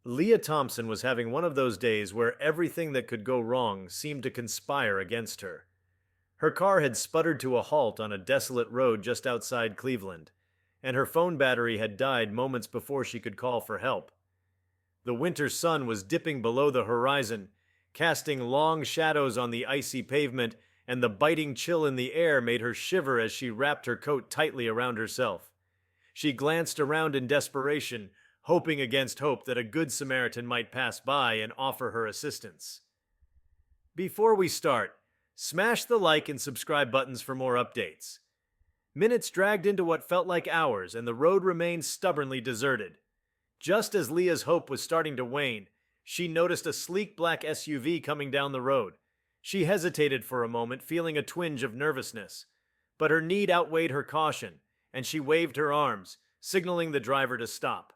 Leah Thompson was having one of those days where everything that could go wrong seemed to conspire against her. Her car had sputtered to a halt on a desolate road just outside Cleveland, and her phone battery had died moments before she could call for help. The winter sun was dipping below the horizon, casting long shadows on the icy pavement, and the biting chill in the air made her shiver as she wrapped her coat tightly around herself. She glanced around in desperation, hoping against hope that a good Samaritan might pass by and offer her assistance. Before we start, smash the like and subscribe buttons for more updates. Minutes dragged into what felt like hours, and the road remained stubbornly deserted. Just as Leah's hope was starting to wane, she noticed a sleek black SUV coming down the road. She hesitated for a moment, feeling a twinge of nervousness. But her need outweighed her caution, and she waved her arms, signaling the driver to stop.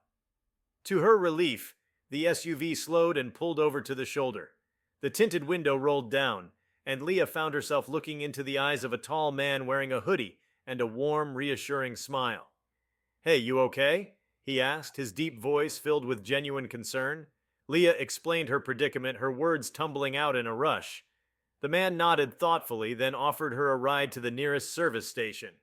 To her relief, the SUV slowed and pulled over to the shoulder. The tinted window rolled down, and Leah found herself looking into the eyes of a tall man wearing a hoodie and a warm, reassuring smile. "Hey, you okay?" he asked, his deep voice filled with genuine concern. Leah explained her predicament, her words tumbling out in a rush. The man nodded thoughtfully, then offered her a ride to the nearest service station.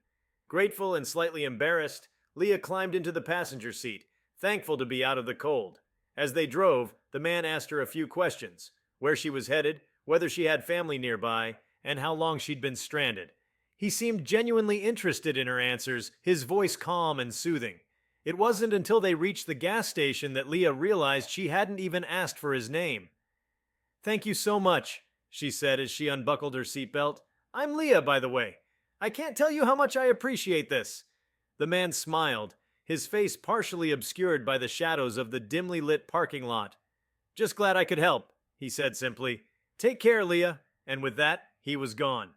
Grateful and slightly embarrassed, Leah climbed into the passenger seat, thankful to be out of the cold. As they drove, the man asked her a few questions: where she was headed, whether she had family nearby, and how long she'd been stranded. He seemed genuinely interested in her answers, his voice calm and soothing. It wasn't until they reached the gas station that Leah realized she hadn't even asked for his name. "Thank you so much," she said as she unbuckled her seatbelt. "I'm Leah, by the way. I can't tell you how much I appreciate this." The man smiled, his face partially obscured by the shadows of the dimly lit parking lot. "Just glad I could help," he said simply. "Take care, Leah." And with that, he was gone.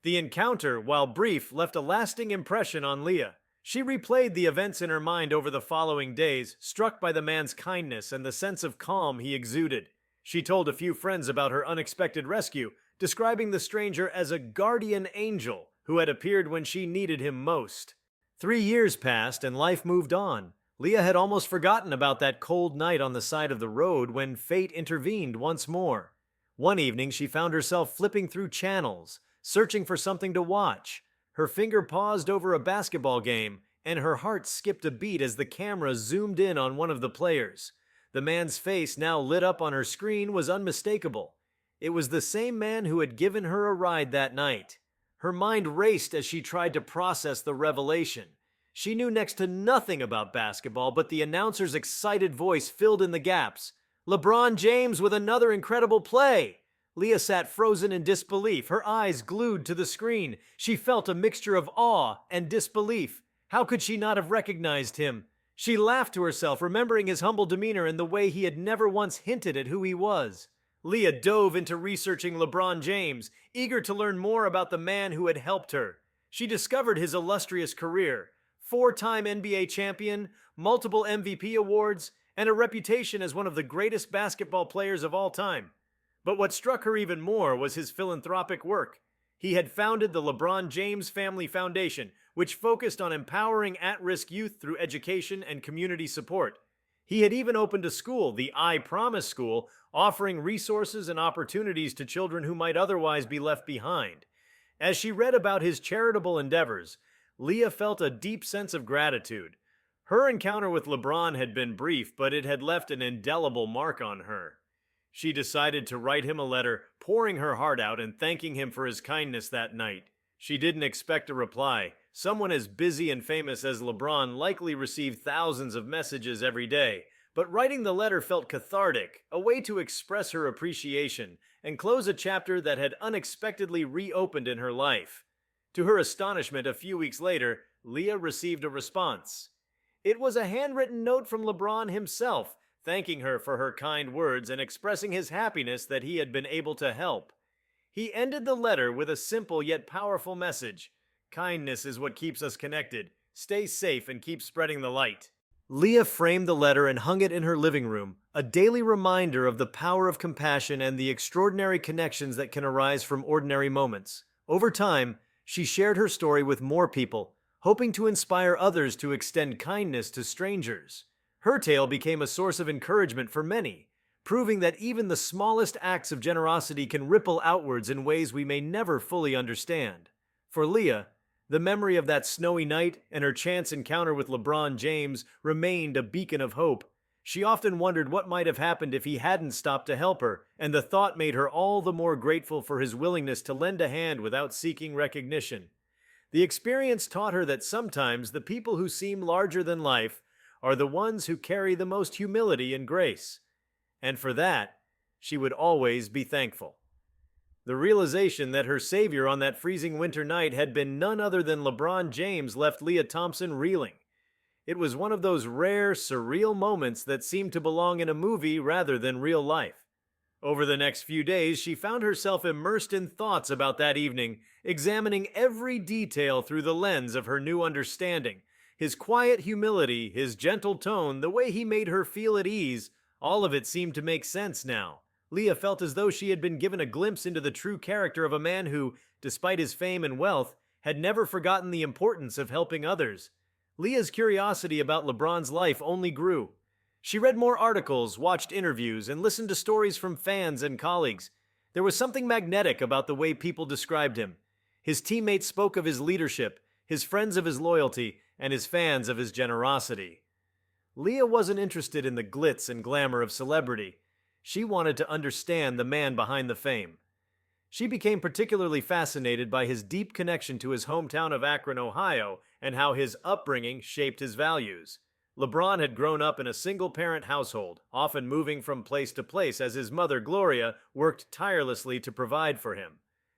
The encounter, while brief, left a lasting impression on Leah. She replayed the events in her mind over the following days, struck by the man's kindness and the sense of calm he exuded. She told a few friends about her unexpected rescue, describing the stranger as a guardian angel who had appeared when she needed him most. 3 years passed and life moved on. Leah had almost forgotten about that cold night on the side of the road when fate intervened once more. One evening she found herself flipping through channels, searching for something to watch. Her finger paused over a basketball game, and her heart skipped a beat as the camera zoomed in on one of the players. The man's face, now lit up on her screen, was unmistakable. It was the same man who had given her a ride that night. Her mind raced as she tried to process the revelation. She knew next to nothing about basketball, but the announcer's excited voice filled in the gaps. "LeBron James with another incredible play!" Leah sat frozen in disbelief, her eyes glued to the screen. She felt a mixture of awe and disbelief. How could she not have recognized him? She laughed to herself, remembering his humble demeanor and the way he had never once hinted at who he was. Leah dove into researching LeBron James, eager to learn more about the man who had helped her. She discovered his illustrious career: four-time NBA champion, multiple MVP awards, and a reputation as one of the greatest basketball players of all time. But what struck her even more was his philanthropic work. He had founded the LeBron James Family Foundation, which focused on empowering at-risk youth through education and community support. He had even opened a school, the I Promise School, offering resources and opportunities to children who might otherwise be left behind. As she read about his charitable endeavors, Leah felt a deep sense of gratitude. Her encounter with LeBron had been brief, but it had left an indelible mark on her. She decided to write him a letter, pouring her heart out and thanking him for his kindness that night. She didn't expect a reply. Someone as busy and famous as LeBron likely received thousands of messages every day, but writing the letter felt cathartic, a way to express her appreciation and close a chapter that had unexpectedly reopened in her life. To her astonishment, a few weeks later, Leah received a response. It was a handwritten note from LeBron himself, thanking her for her kind words and expressing his happiness that he had been able to help. He ended the letter with a simple yet powerful message: "Kindness is what keeps us connected. Stay safe and keep spreading the light." Leah framed the letter and hung it in her living room, a daily reminder of the power of compassion and the extraordinary connections that can arise from ordinary moments. Over time, she shared her story with more people, hoping to inspire others to extend kindness to strangers. Her tale became a source of encouragement for many, proving that even the smallest acts of generosity can ripple outwards in ways we may never fully understand. For Leah, the memory of that snowy night and her chance encounter with LeBron James remained a beacon of hope. She often wondered what might have happened if he hadn't stopped to help her, and the thought made her all the more grateful for his willingness to lend a hand without seeking recognition. The experience taught her that sometimes the people who seem larger than life are the ones who carry the most humility and grace. And for that, she would always be thankful. The realization that her savior on that freezing winter night had been none other than LeBron James left Leah Thompson reeling. It was one of those rare, surreal moments that seemed to belong in a movie rather than real life. Over the next few days, she found herself immersed in thoughts about that evening, examining every detail through the lens of her new understanding. His quiet humility, his gentle tone, the way he made her feel at ease, all of it seemed to make sense now. Leah felt as though she had been given a glimpse into the true character of a man who, despite his fame and wealth, had never forgotten the importance of helping others. Leah's curiosity about LeBron's life only grew. She read more articles, watched interviews, and listened to stories from fans and colleagues. There was something magnetic about the way people described him. His teammates spoke of his leadership, his friends of his loyalty, and his fans of his generosity. Leah wasn't interested in the glitz and glamour of celebrity. She wanted to understand the man behind the fame. She became particularly fascinated by his deep connection to his hometown of Akron, Ohio, and how his upbringing shaped his values. LeBron had grown up in a single-parent household, often moving from place to place as his mother, Gloria, worked tirelessly to provide for him.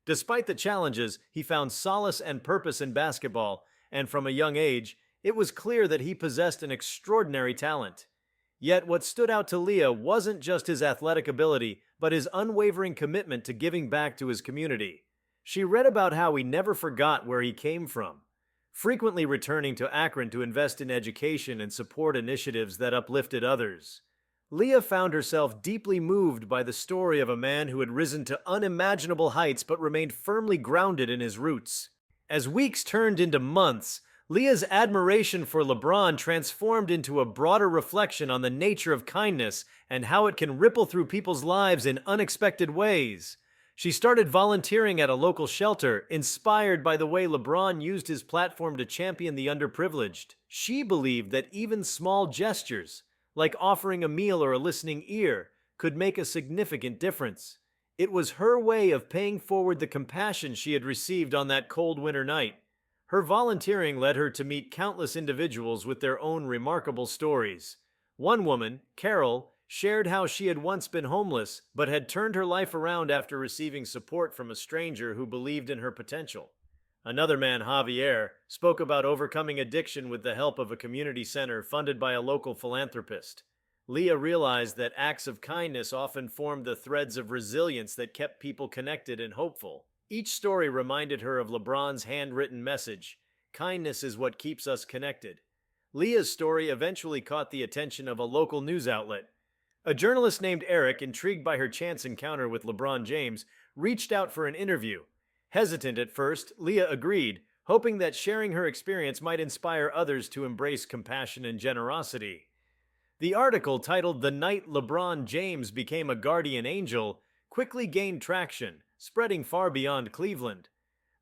Despite the challenges, he found solace and purpose in basketball, and from a young age, it was clear that he possessed an extraordinary talent. Yet what stood out to Leah wasn't just his athletic ability, but his unwavering commitment to giving back to his community. She read about how he never forgot where he came from, frequently returning to Akron to invest in education and support initiatives that uplifted others. Leah found herself deeply moved by the story of a man who had risen to unimaginable heights but remained firmly grounded in his roots. As weeks turned into months, Leah's admiration for LeBron transformed into a broader reflection on the nature of kindness and how it can ripple through people's lives in unexpected ways. She started volunteering at a local shelter, inspired by the way LeBron used his platform to champion the underprivileged. She believed that even small gestures, like offering a meal or a listening ear, could make a significant difference. It was her way of paying forward the compassion she had received on that cold winter night. Her volunteering led her to meet countless individuals with their own remarkable stories. One woman, Carol, shared how she had once been homeless, but had turned her life around after receiving support from a stranger who believed in her potential. Another man, Javier, spoke about overcoming addiction with the help of a community center funded by a local philanthropist. Leah realized that acts of kindness often formed the threads of resilience that kept people connected and hopeful. Each story reminded her of LeBron's handwritten message, "Kindness is what keeps us connected." Leah's story eventually caught the attention of a local news outlet. A journalist named Eric, intrigued by her chance encounter with LeBron James, reached out for an interview. Hesitant at first, Leah agreed, hoping that sharing her experience might inspire others to embrace compassion and generosity. The article, titled "The Night LeBron James Became a Guardian Angel," quickly gained traction, spreading far beyond Cleveland.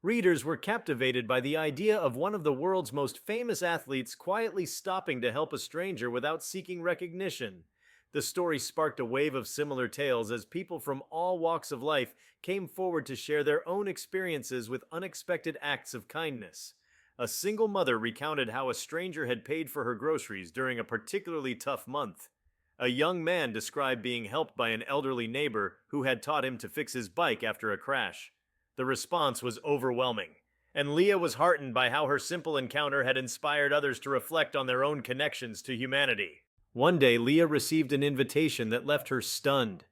Readers were captivated by the idea of one of the world's most famous athletes quietly stopping to help a stranger without seeking recognition. The story sparked a wave of similar tales as people from all walks of life came forward to share their own experiences with unexpected acts of kindness. A single mother recounted how a stranger had paid for her groceries during a particularly tough month. A young man described being helped by an elderly neighbor who had taught him to fix his bike after a crash. The response was overwhelming, and Leah was heartened by how her simple encounter had inspired others to reflect on their own connections to humanity. One day, Leah received an invitation that left her stunned.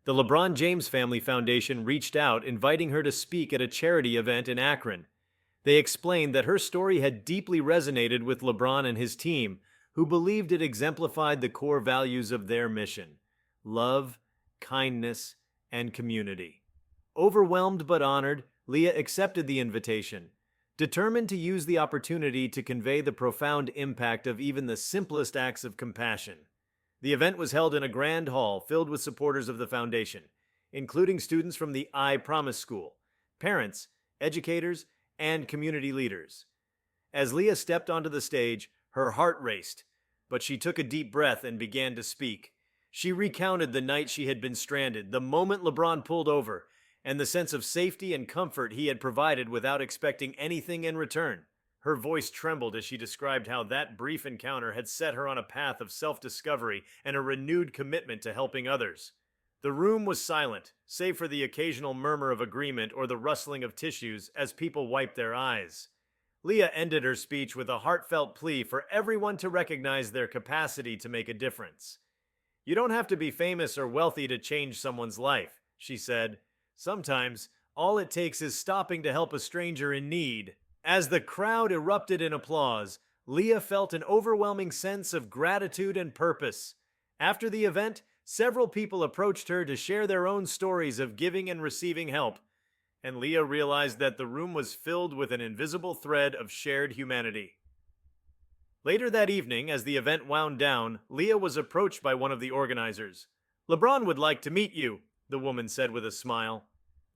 The LeBron James Family Foundation reached out, inviting her to speak at a charity event in Akron. They explained that her story had deeply resonated with LeBron and his team, who believed it exemplified the core values of their mission: love, kindness, and community. Overwhelmed but honored, Leah accepted the invitation. determined to use the opportunity to convey the profound impact of even the simplest acts of compassion. The event was held in a grand hall filled with supporters of the foundation, including students from the I Promise School, parents, educators, and community leaders. As Leah stepped onto the stage, her heart raced, but she took a deep breath and began to speak. She recounted the night she had been stranded, the moment LeBron pulled over, and the sense of safety and comfort he had provided without expecting anything in return. Her voice trembled as she described how that brief encounter had set her on a path of self-discovery and a renewed commitment to helping others. The room was silent, save for the occasional murmur of agreement or the rustling of tissues as people wiped their eyes. Leah ended her speech with a heartfelt plea for everyone to recognize their capacity to make a difference. "You don't have to be famous or wealthy to change someone's life," she said. "Sometimes, all it takes is stopping to help a stranger in need." As the crowd erupted in applause, Leah felt an overwhelming sense of gratitude and purpose. After the event, several people approached her to share their own stories of giving and receiving help, and Leah realized that the room was filled with an invisible thread of shared humanity. Later that evening, as the event wound down, Leah was approached by one of the organizers. "LeBron would like to meet you," the woman said with a smile.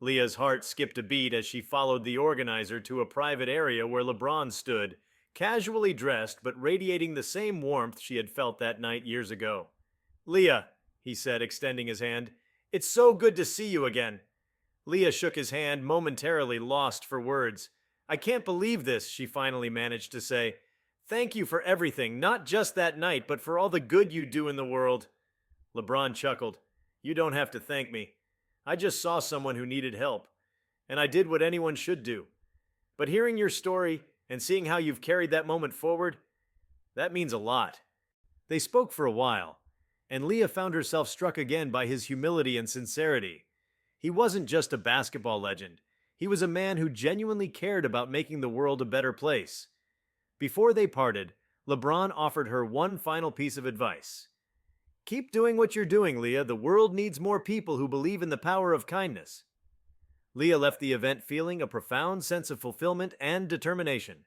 Leah's heart skipped a beat as she followed the organizer to a private area where LeBron stood, casually dressed but radiating the same warmth she had felt that night years ago. "Leah," he said, extending his hand, "it's so good to see you again." Leah shook his hand, momentarily lost for words. "I can't believe this," she finally managed to say. "Thank you for everything, not just that night, but for all the good you do in the world." LeBron chuckled. "You don't have to thank me. I just saw someone who needed help, and I did what anyone should do. But hearing your story and seeing how you've carried that moment forward, that means a lot." They spoke for a while, and Leah found herself struck again by his humility and sincerity. He wasn't just a basketball legend. He was a man who genuinely cared about making the world a better place. Before they parted, LeBron offered her one final piece of advice. "Keep doing what you're doing, Leah. The world needs more people who believe in the power of kindness." Leah left the event feeling a profound sense of fulfillment and determination.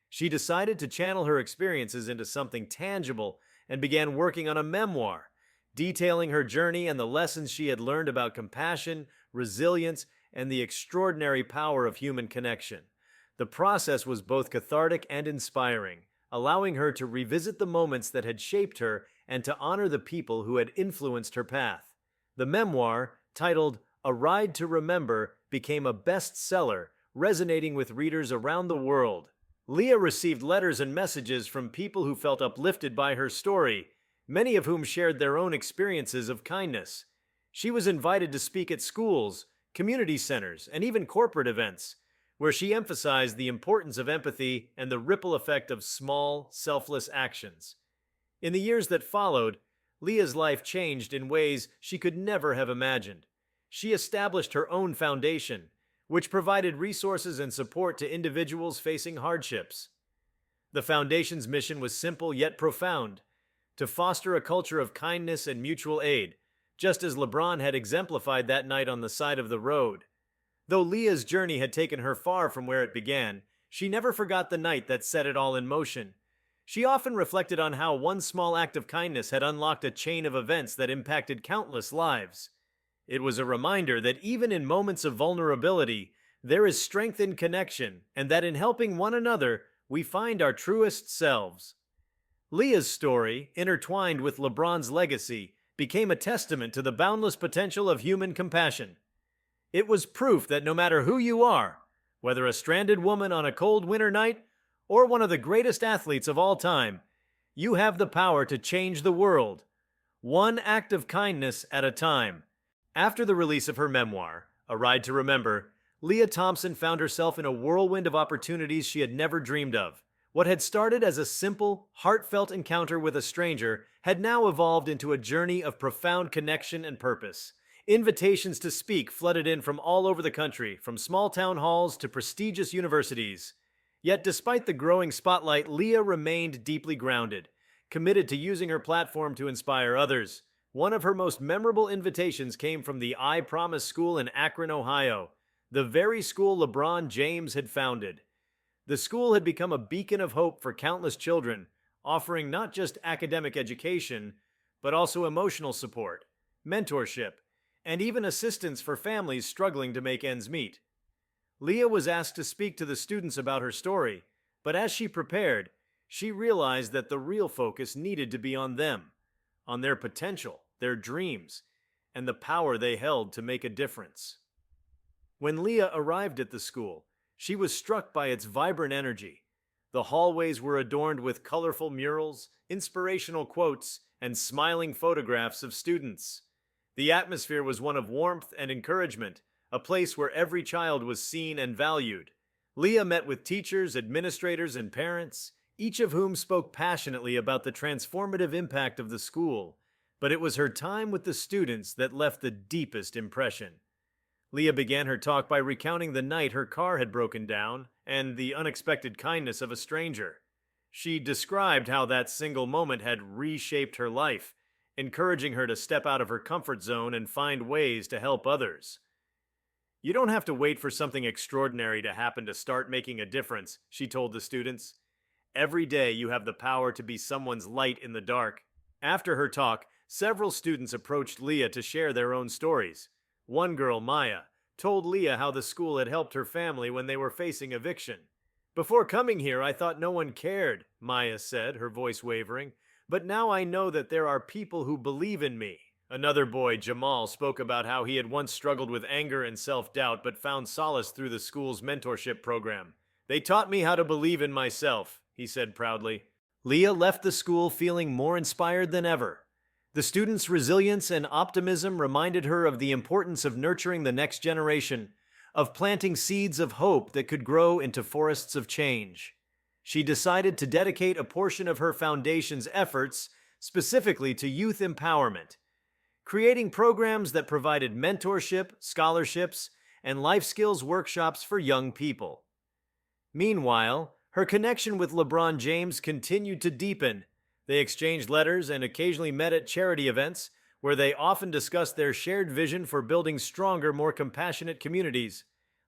She decided to channel her experiences into something tangible and began working on a memoir, detailing her journey and the lessons she had learned about compassion, resilience, and the extraordinary power of human connection. The process was both cathartic and inspiring, allowing her to revisit the moments that had shaped her and to honor the people who had influenced her path. The memoir, titled A Ride to Remember, became a bestseller, resonating with readers around the world. Leah received letters and messages from people who felt uplifted by her story, many of whom shared their own experiences of kindness. She was invited to speak at schools, community centers, and even corporate events, where she emphasized the importance of empathy and the ripple effect of small, selfless actions. In the years that followed, Leah's life changed in ways she could never have imagined. She established her own foundation, which provided resources and support to individuals facing hardships. The foundation's mission was simple yet profound: to foster a culture of kindness and mutual aid, just as LeBron had exemplified that night on the side of the road. Though Leah's journey had taken her far from where it began, she never forgot the night that set it all in motion. She often reflected on how one small act of kindness had unlocked a chain of events that impacted countless lives. It was a reminder that even in moments of vulnerability, there is strength in connection, and that in helping one another, we find our truest selves. Leah's story, intertwined with LeBron's legacy, became a testament to the boundless potential of human compassion. It was proof that no matter who you are, whether a stranded woman on a cold winter night or one of the greatest athletes of all time, you have the power to change the world, one act of kindness at a time. After the release of her memoir, A Ride to Remember, Leah Thompson found herself in a whirlwind of opportunities she had never dreamed of. What had started as a simple, heartfelt encounter with a stranger had now evolved into a journey of profound connection and purpose. Invitations to speak flooded in from all over the country, from small town halls to prestigious universities. Yet despite the growing spotlight, Leah remained deeply grounded, committed to using her platform to inspire others. One of her most memorable invitations came from the I Promise School in Akron, Ohio, the very school LeBron James had founded. The school had become a beacon of hope for countless children, offering not just academic education, but also emotional support, mentorship, and even assistance for families struggling to make ends meet. Leah was asked to speak to the students about her story, but as she prepared, she realized that the real focus needed to be on them, on their potential, their dreams, and the power they held to make a difference. When Leah arrived at the school, she was struck by its vibrant energy. The hallways were adorned with colorful murals, inspirational quotes, and smiling photographs of students. The atmosphere was one of warmth and encouragement, a place where every child was seen and valued. Leah met with teachers, administrators, and parents, each of whom spoke passionately about the transformative impact of the school, but it was her time with the students that left the deepest impression. Leah began her talk by recounting the night her car had broken down and the unexpected kindness of a stranger. She described how that single moment had reshaped her life, encouraging her to step out of her comfort zone and find ways to help others. "You don't have to wait for something extraordinary to happen to start making a difference," she told the students. "Every day you have the power to be someone's light in the dark." After her talk, several students approached Leah to share their own stories. One girl, Maya, told Leah how the school had helped her family when they were facing eviction. "Before coming here, I thought no one cared," Maya said, her voice wavering. "But now I know that there are people who believe in me." Another boy, Jamal, spoke about how he had once struggled with anger and self-doubt but found solace through the school's mentorship program. "They taught me how to believe in myself," he said proudly. Leah left the school feeling more inspired than ever. The students' resilience and optimism reminded her of the importance of nurturing the next generation, of planting seeds of hope that could grow into forests of change. She decided to dedicate a portion of her foundation's efforts specifically to youth empowerment, creating programs that provided mentorship, scholarships, and life skills workshops for young people. Meanwhile, her connection with LeBron James continued to deepen. They exchanged letters and occasionally met at charity events, where they often discussed their shared vision for building stronger, more compassionate communities.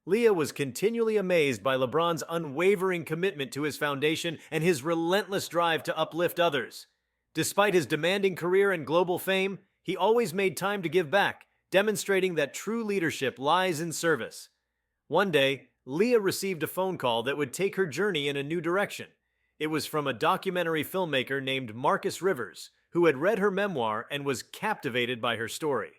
Leah was continually amazed by LeBron's unwavering commitment to his foundation and his relentless drive to uplift others. Despite his demanding career and global fame, he always made time to give back, demonstrating that true leadership lies in service. One day, Leah received a phone call that would take her journey in a new direction. It was from a documentary filmmaker named Marcus Rivers, who had read her memoir and was captivated by her story.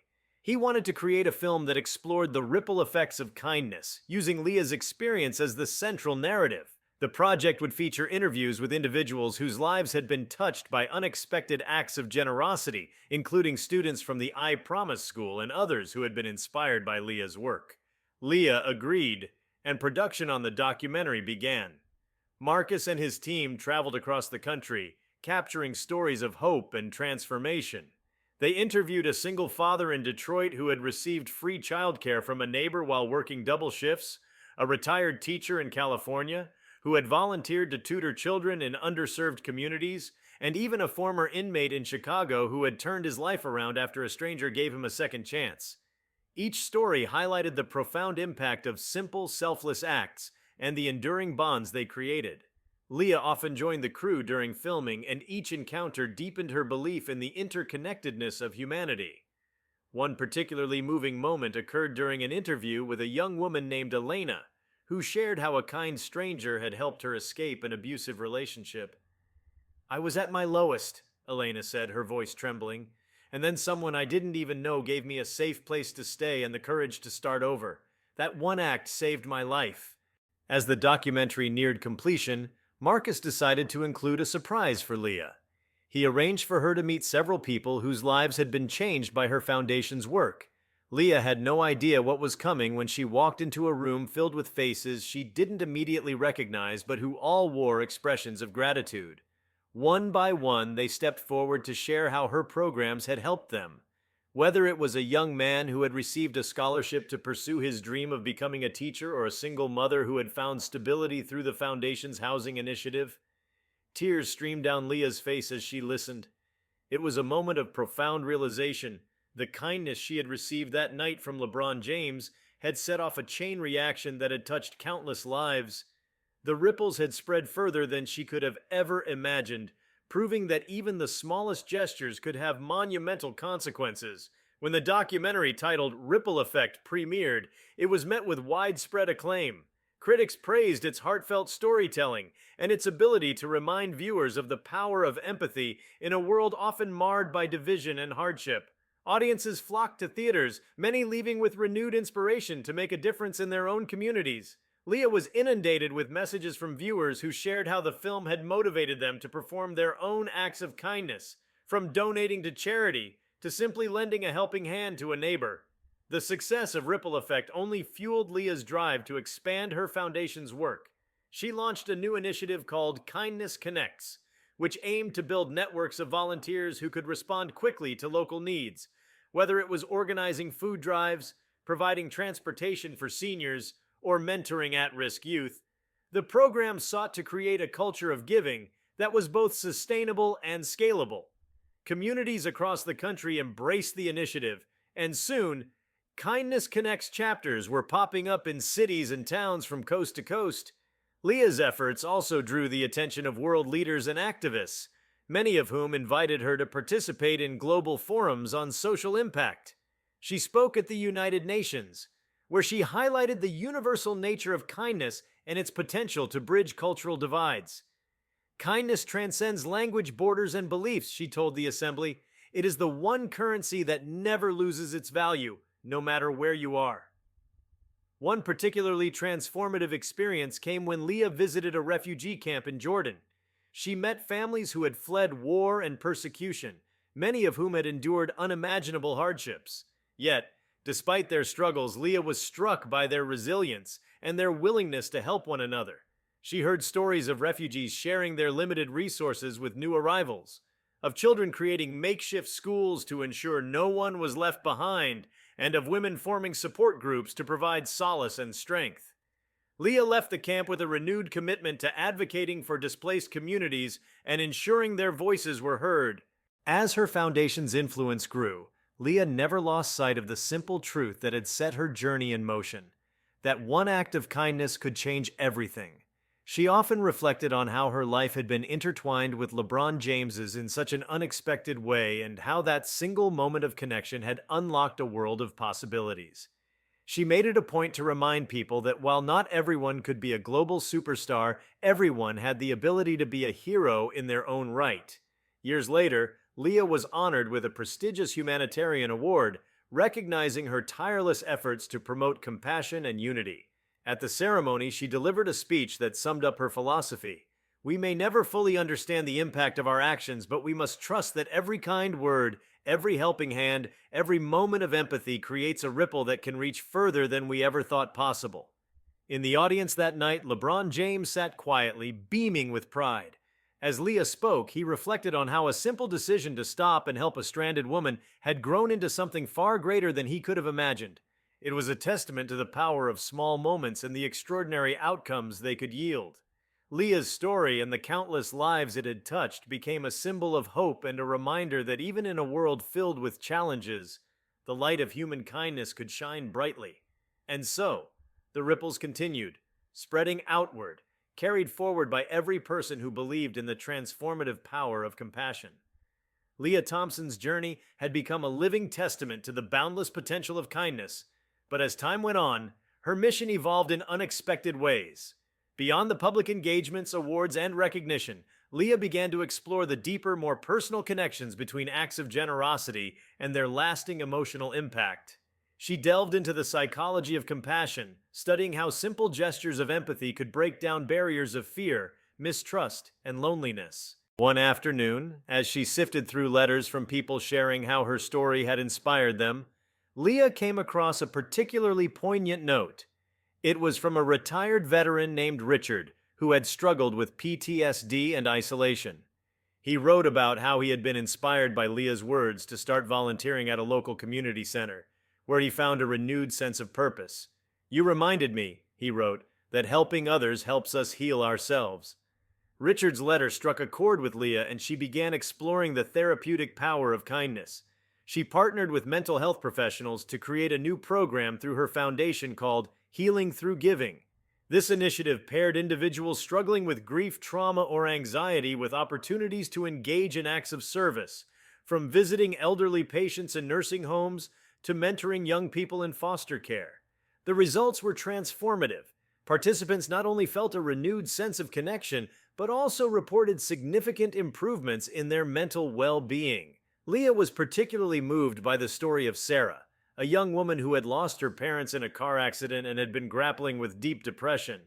He wanted to create a film that explored the ripple effects of kindness, using Leah's experience as the central narrative. The project would feature interviews with individuals whose lives had been touched by unexpected acts of generosity, including students from the I Promise School and others who had been inspired by Leah's work. Leah agreed, and production on the documentary began. Marcus and his team traveled across the country, capturing stories of hope and transformation. They interviewed a single father in Detroit who had received free childcare from a neighbor while working double shifts, a retired teacher in California who had volunteered to tutor children in underserved communities, and even a former inmate in Chicago who had turned his life around after a stranger gave him a second chance. Each story highlighted the profound impact of simple, selfless acts and the enduring bonds they created. Leah often joined the crew during filming, and each encounter deepened her belief in the interconnectedness of humanity. One particularly moving moment occurred during an interview with a young woman named Elena, who shared how a kind stranger had helped her escape an abusive relationship. "I was at my lowest," Elena said, her voice trembling, "and then someone I didn't even know gave me a safe place to stay and the courage to start over. That one act saved my life." As the documentary neared completion, Marcus decided to include a surprise for Leah. He arranged for her to meet several people whose lives had been changed by her foundation's work. Leah had no idea what was coming when she walked into a room filled with faces she didn't immediately recognize, but who all wore expressions of gratitude. One by one, they stepped forward to share how her programs had helped them. Whether it was a young man who had received a scholarship to pursue his dream of becoming a teacher, or a single mother who had found stability through the Foundation's housing initiative, tears streamed down Leah's face as she listened. It was a moment of profound realization. The kindness she had received that night from LeBron James had set off a chain reaction that had touched countless lives. The ripples had spread further than she could have ever imagined, proving that even the smallest gestures could have monumental consequences. When the documentary titled Ripple Effect premiered, it was met with widespread acclaim. Critics praised its heartfelt storytelling and its ability to remind viewers of the power of empathy in a world often marred by division and hardship. Audiences flocked to theaters, many leaving with renewed inspiration to make a difference in their own communities. Leah was inundated with messages from viewers who shared how the film had motivated them to perform their own acts of kindness, from donating to charity to simply lending a helping hand to a neighbor. The success of Ripple Effect only fueled Leah's drive to expand her foundation's work. She launched a new initiative called Kindness Connects, which aimed to build networks of volunteers who could respond quickly to local needs, whether it was organizing food drives, providing transportation for seniors, or mentoring at-risk youth. The program sought to create a culture of giving that was both sustainable and scalable. Communities across the country embraced the initiative, and soon, Kindness Connects chapters were popping up in cities and towns from coast to coast. Leah's efforts also drew the attention of world leaders and activists, many of whom invited her to participate in global forums on social impact. She spoke at the United Nations, where she highlighted the universal nature of kindness and its potential to bridge cultural divides. Kindness transcends language, borders, and beliefs, she told the assembly. It is the one currency that never loses its value, no matter where you are. One particularly transformative experience came when Leah visited a refugee camp in Jordan. She met families who had fled war and persecution, many of whom had endured unimaginable hardships. Yet, despite their struggles, Leah was struck by their resilience and their willingness to help one another. She heard stories of refugees sharing their limited resources with new arrivals, of children creating makeshift schools to ensure no one was left behind, and of women forming support groups to provide solace and strength. Leah left the camp with a renewed commitment to advocating for displaced communities and ensuring their voices were heard. As her foundation's influence grew, Leah never lost sight of the simple truth that had set her journey in motion, that one act of kindness could change everything. She often reflected on how her life had been intertwined with LeBron James's in such an unexpected way and how that single moment of connection had unlocked a world of possibilities. She made it a point to remind people that while not everyone could be a global superstar, everyone had the ability to be a hero in their own right. Years later, Leah was honored with a prestigious humanitarian award, recognizing her tireless efforts to promote compassion and unity. At the ceremony, she delivered a speech that summed up her philosophy. We may never fully understand the impact of our actions, but we must trust that every kind word, every helping hand, every moment of empathy creates a ripple that can reach further than we ever thought possible. In the audience that night, LeBron James sat quietly, beaming with pride. As Leah spoke, he reflected on how a simple decision to stop and help a stranded woman had grown into something far greater than he could have imagined. It was a testament to the power of small moments and the extraordinary outcomes they could yield. Leah's story and the countless lives it had touched became a symbol of hope and a reminder that even in a world filled with challenges, the light of human kindness could shine brightly. And so, the ripples continued, spreading outward, carried forward by every person who believed in the transformative power of compassion. Leah Thompson's journey had become a living testament to the boundless potential of kindness, but as time went on, her mission evolved in unexpected ways. Beyond the public engagements, awards, and recognition, Leah began to explore the deeper, more personal connections between acts of generosity and their lasting emotional impact. She delved into the psychology of compassion, studying how simple gestures of empathy could break down barriers of fear, mistrust, and loneliness. One afternoon, as she sifted through letters from people sharing how her story had inspired them, Leah came across a particularly poignant note. It was from a retired veteran named Richard, who had struggled with PTSD and isolation. He wrote about how he had been inspired by Leah's words to start volunteering at a local community center, where he found a renewed sense of purpose. You reminded me, he wrote, that helping others helps us heal ourselves. Richard's letter struck a chord with Leah, and she began exploring the therapeutic power of kindness. She partnered with mental health professionals to create a new program through her foundation called Healing Through Giving. This initiative paired individuals struggling with grief, trauma, or anxiety with opportunities to engage in acts of service, from visiting elderly patients in nursing homes to mentoring young people in foster care. The results were transformative. Participants not only felt a renewed sense of connection, but also reported significant improvements in their mental well-being. Leah was particularly moved by the story of Sarah, a young woman who had lost her parents in a car accident and had been grappling with deep depression.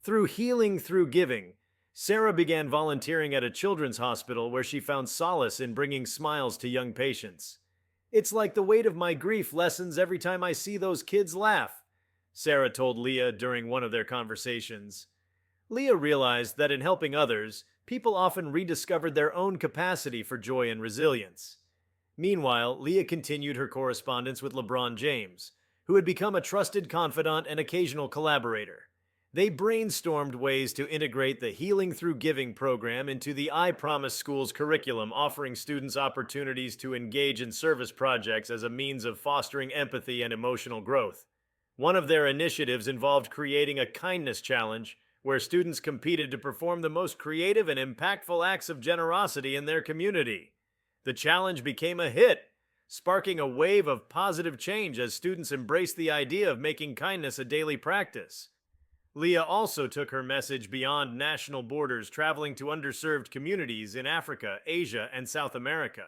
Through healing through giving, Sarah began volunteering at a children's hospital where she found solace in bringing smiles to young patients. "It's like the weight of my grief lessens every time I see those kids laugh," Sarah told Leah during one of their conversations. Leah realized that in helping others, people often rediscovered their own capacity for joy and resilience. Meanwhile, Leah continued her correspondence with LeBron James, who had become a trusted confidant and occasional collaborator. They brainstormed ways to integrate the Healing Through Giving program into the I Promise School's curriculum, offering students opportunities to engage in service projects as a means of fostering empathy and emotional growth. One of their initiatives involved creating a kindness challenge, where students competed to perform the most creative and impactful acts of generosity in their community. The challenge became a hit, sparking a wave of positive change as students embraced the idea of making kindness a daily practice. Leah also took her message beyond national borders, traveling to underserved communities in Africa, Asia, and South America.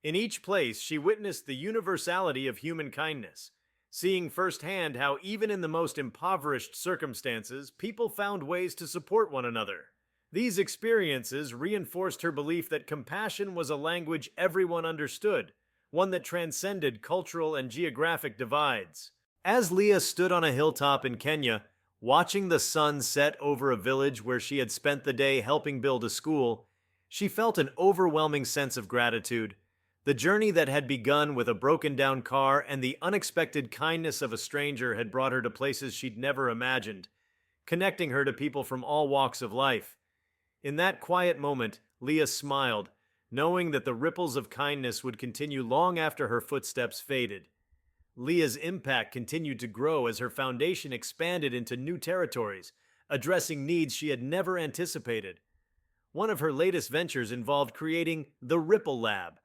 In each place, she witnessed the universality of human kindness, seeing firsthand how even in the most impoverished circumstances, people found ways to support one another. These experiences reinforced her belief that compassion was a language everyone understood, one that transcended cultural and geographic divides. As Leah stood on a hilltop in Kenya, watching the sun set over a village where she had spent the day helping build a school, she felt an overwhelming sense of gratitude. The journey that had begun with a broken-down car and the unexpected kindness of a stranger had brought her to places she'd never imagined, connecting her to people from all walks of life. In that quiet moment, Leah smiled, knowing that the ripples of kindness would continue long after her footsteps faded. Leah's impact continued to grow as her foundation expanded into new territories, addressing needs she had never anticipated. One of her latest ventures involved creating the Ripple Lab,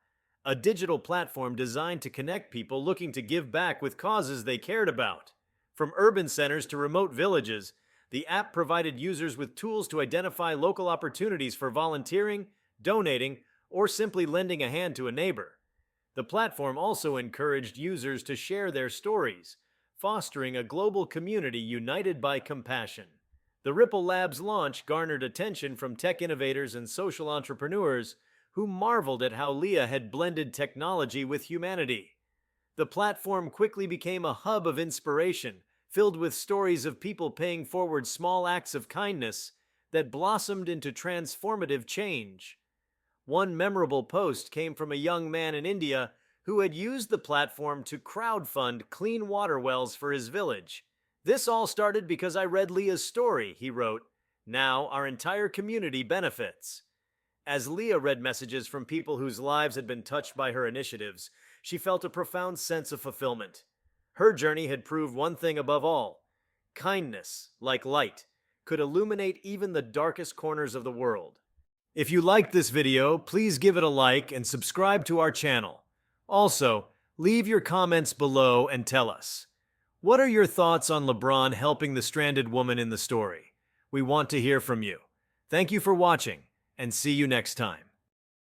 a digital platform designed to connect people looking to give back with causes they cared about. From urban centers to remote villages, the app provided users with tools to identify local opportunities for volunteering, donating, or simply lending a hand to a neighbor. The platform also encouraged users to share their stories, fostering a global community united by compassion. The Ripple Lab's launch garnered attention from tech innovators and social entrepreneurs who marveled at how Leah had blended technology with humanity. The platform quickly became a hub of inspiration, filled with stories of people paying forward small acts of kindness that blossomed into transformative change. One memorable post came from a young man in India who had used the platform to crowdfund clean water wells for his village. "This all started because I read Leah's story," he wrote. "Now our entire community benefits." As Leah read messages from people whose lives had been touched by her initiatives, she felt a profound sense of fulfillment. Her journey had proved one thing above all: kindness, like light, could illuminate even the darkest corners of the world. If you liked this video, please give it a like and subscribe to our channel. Also, leave your comments below and tell us, what are your thoughts on LeBron helping the stranded woman in the story? We want to hear from you. Thank you for watching, and see you next time.